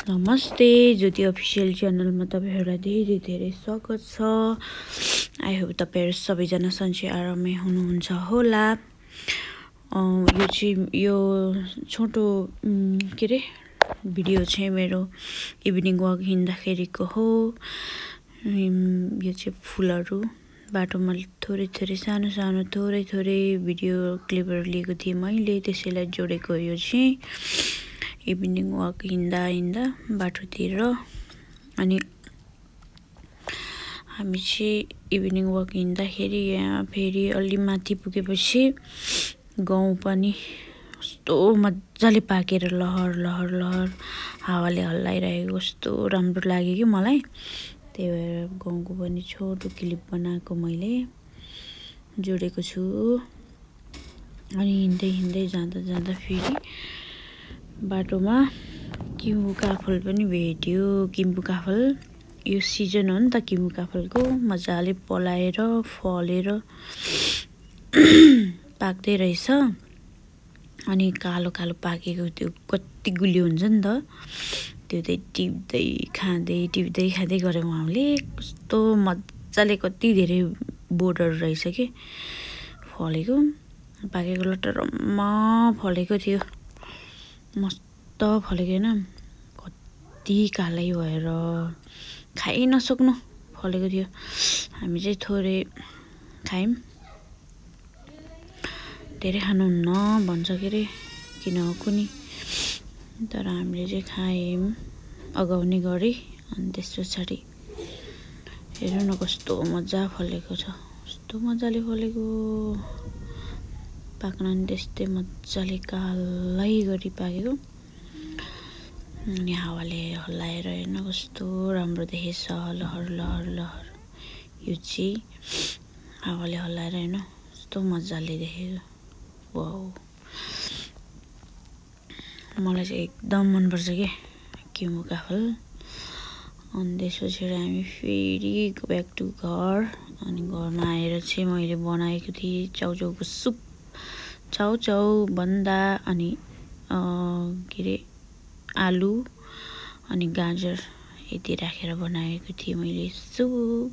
नमस्ते, ज्योति अफिसियल च्यानलमा तपाईहरुलाई धेरै धेरै स्वागत छ। आई होप तपाईहरु सबैजना सन्चै आरामै हुनुहुन्छ होला। यो छोटो भिडियो चाहिँ मेरो इभिनिङ वक हिँड्दाखेरिको हो। यो चाहिँ फुलहरु बाटोमा थोरै सानो थोरै भिडियो क्लिपहरु लिएको थिएँ मैले, त्यसैलाई जोडेको यो चाहिँ इभिनिङ वक हिँड्दा बाटोतिर। अनि हामी चाहिँ इभिनिङ वक हिँड्दाखेरि यहाँ फेरि अलि माथि पुगेपछि गाउँ पनि कस्तो मज्जाले पाकेर लहर हावाले हल्लाइरहेको कस्तो राम्रो लाग्यो कि मलाई। त्यही भएर गाउँको पनि छोटो क्लिप बनाएको मैले जोडेको छु। अनि हिँड्दै जाँदा फेरि बाटोमा किम्बु काफल पनि भेट्यो। किम्बु काफल यो सिजन हो नि त किम्बु काफलको, मजाले पलाएर फलेर पाक्दै रहेछ। अनि कालो पाकेको त्यो कति गुलियो हुन्छ नि त, त्यो चाहिँ टिप्दै खाँदै गऱ्यौँ हामीले। कस्तो मजाले कति धेरै बोटहरु रहेछ के फलेको, पाकेको लटरम्म फलेको थियो, मस्त फलेको हैन। कति कालै भएर खाइ नसक्नु फलेको थियो। हामी चाहिँ थोरै खायौँ, धेरै खानुहुन्न भन्छ के अरे किन हो कुनी, तर हामीले चाहिँ खायौँ अगाउने गरी। अनि त्यस पछाडि हेर्नु न कस्तो मजा फलेको छ, कस्तो मजाले फलेको, पाक्न नि त्यस्तै मजाले कालै गरी पाकेको। अनि हावाले हल्लाएर हेर्न कस्तो राम्रो देखेछ, लहर। यो चाहिँ हावाले हल्लाएर हेर्न कस्तो मजाले देखेको। वाउ, मलाई चाहिँ एकदम मनपर्छ के किम्बु काफल। अनि त्यसपछि हामी फेरि ब्याक टु घर। अनि घरमा आएर चाहिँ मैले बनाएको थिएँ चाउचाउको सुप, चाउचाउ भन्दा अनि आलु अनि गाजर यति राखेर बनाएको थिएँ मैले सुप।